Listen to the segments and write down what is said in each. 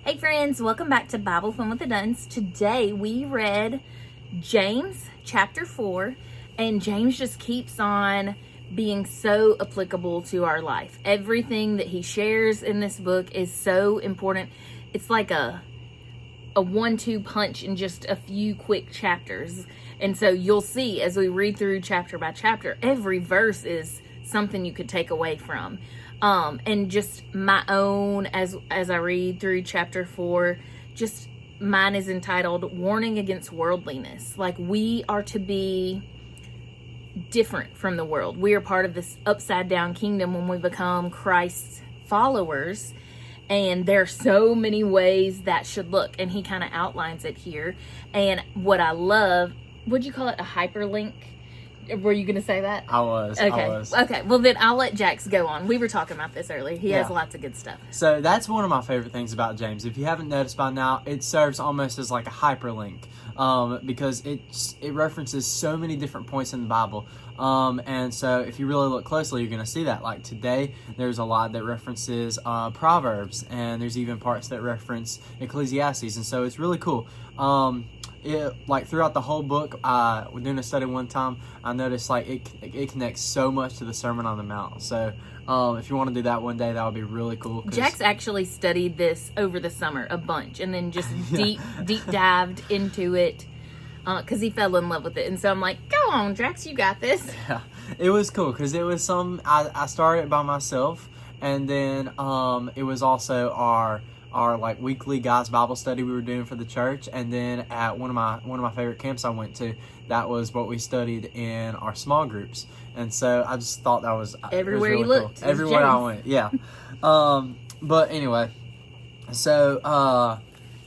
Hey friends, welcome back to Bible Fun with the Duns. Today we read James chapter 4, and James just keeps on being so applicable to our life. Everything that he shares in this book is so important. It's like a 1-2 punch in just a few quick chapters. And so you'll see as we read through chapter by chapter, every verse is something you could take away from. And just my own, as I read through chapter 4, just mine is entitled Warning Against Worldliness. Like, we are to be different from the world. We are part of this upside down kingdom when we become Christ's followers. And there are so many ways that should look. And he kind of outlines it here. And what I love, would you call it a hyperlink? Were you going to say that? I was. Okay. Well, then I'll let Jax go on. We were talking about this earlier. He has lots of good stuff. So that's one of my favorite things about James. If you haven't noticed by now, it serves almost as like a hyperlink because it references so many different points in the Bible. And so if you really look closely, you're going to see that. Like today, there's a lot that references Proverbs, and there's even parts that reference Ecclesiastes. And so it's really cool. Like throughout the whole book, we're doing a study one time, I noticed like it connects so much to the Sermon on the Mount. So if you want to do that one day, that would be really cool. Jax actually studied this over the summer a bunch, and then just deep dived into it because he fell in love with it. And so I'm like, go on, Jax, you got this. Yeah, it was cool because it was I started it by myself, and then it was also our like weekly guys Bible study we were doing for the church, and then at one of my favorite camps I went to, that was what we studied in our small groups. And so I just thought that was everywhere really you looked, cool. Everywhere I went, yeah. But anyway, so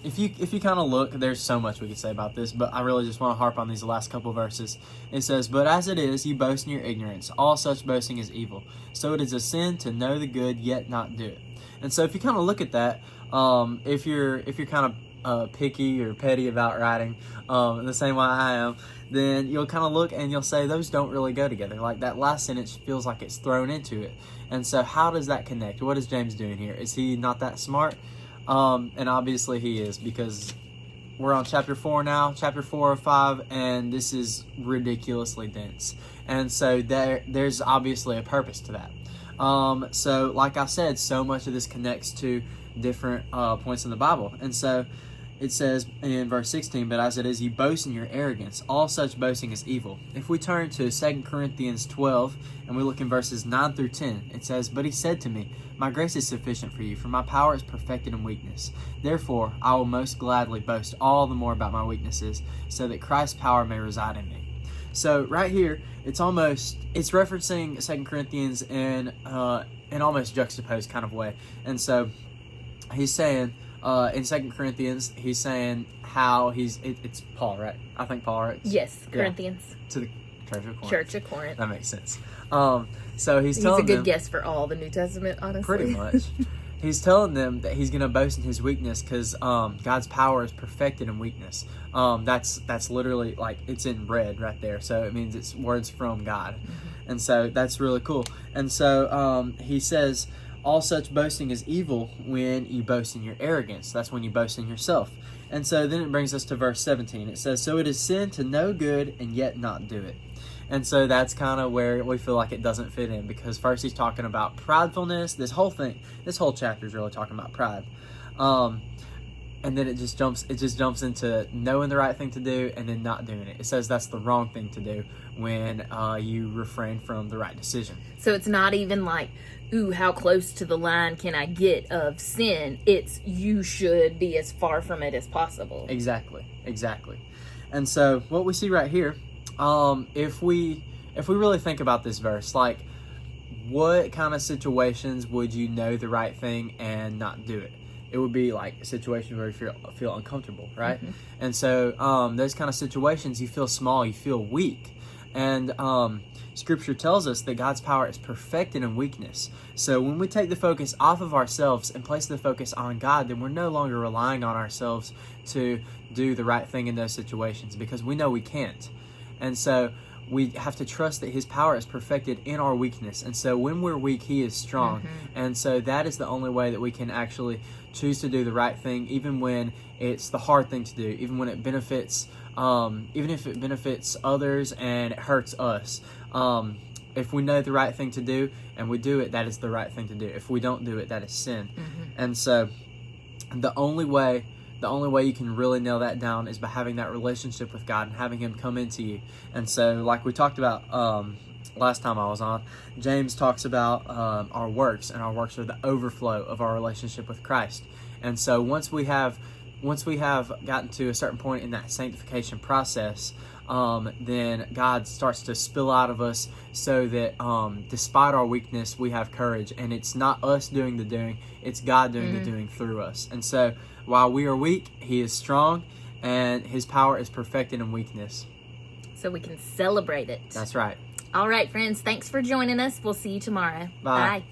if you kind of look, there's so much we could say about this, but I really just want to harp on these last couple verses. It says, "But as it is, you boast in your ignorance. All such boasting is evil. So it is a sin to know the good yet not do it." And so if you kind of look at that, if you're kind of picky or petty about writing, the same way I am, then you'll kind of look and you'll say those don't really go together. Like that last sentence feels like it's thrown into it. And so how does that connect? What is James doing here? Is he not that smart? And obviously he is, because we're on chapter 4 now, chapter 4 of 5, and this is ridiculously dense. And so there's obviously a purpose to that. So like I said, so much of this connects to different points in the Bible. And so it says in verse 16, "But as it is, you boast in your arrogance. All such boasting is evil." If we turn to 2 Corinthians 12 and we look in verses 9 through 10, it says, "But he said to me, my grace is sufficient for you, for my power is perfected in weakness. Therefore, I will most gladly boast all the more about my weaknesses, so that Christ's power may reside in me." So right here, it's referencing 2 Corinthians in almost juxtaposed kind of way. And so he's saying, in 2 Corinthians, he's saying how it's Paul, right? I think Paul writes. Yes, Corinthians. Yeah, to the Church of Corinth. Church of Corinth. That makes sense. So he's a good them, guess for all the New Testament, honestly. Pretty much. He's telling them that he's going to boast in his weakness because God's power is perfected in weakness. That's literally, like, it's in red right there. So it means it's words from God. Mm-hmm. And so that's really cool. And so he says, all such boasting is evil when you boast in your arrogance. That's when you boast in yourself. And so then it brings us to verse 17. It says, "So it is sin to know good and yet not do it." And so that's kind of where we feel like it doesn't fit in, because first he's talking about pridefulness. This whole chapter is really talking about pride. And then it just jumps into knowing the right thing to do and then not doing it. It says that's the wrong thing to do when you refrain from the right decision. So it's not even like, ooh, how close to the line can I get of sin? It's you should be as far from it as possible. Exactly. And so what we see right here, if we really think about this verse, like, what kind of situations would you know the right thing and not do it? It would be like situations where you feel uncomfortable, right? Mm-hmm. And so those kind of situations, you feel small, you feel weak. And Scripture tells us that God's power is perfected in weakness. So when we take the focus off of ourselves and place the focus on God, then we're no longer relying on ourselves to do the right thing in those situations, because we know we can't. And so we have to trust that his power is perfected in our weakness. And so when we're weak, he is strong. And so that is the only way that we can actually choose to do the right thing, even when it's the hard thing to do, even when it benefits, even if it benefits others and it hurts us. If we know the right thing to do and we do it, that is the right thing to do. If we don't do it, that is sin. And so the only way you can really nail that down is by having that relationship with God and having him come into you. And so, like we talked about last time I was on, James talks about our works, and our works are the overflow of our relationship with Christ. And so once we have gotten to a certain point in that sanctification process, then God starts to spill out of us, so that despite our weakness, we have courage. And it's not us doing the doing, it's God doing the doing through us. And so while we are weak, he is strong, and his power is perfected in weakness. So we can celebrate it. That's right. All right, friends. Thanks for joining us. We'll see you tomorrow. Bye. Bye.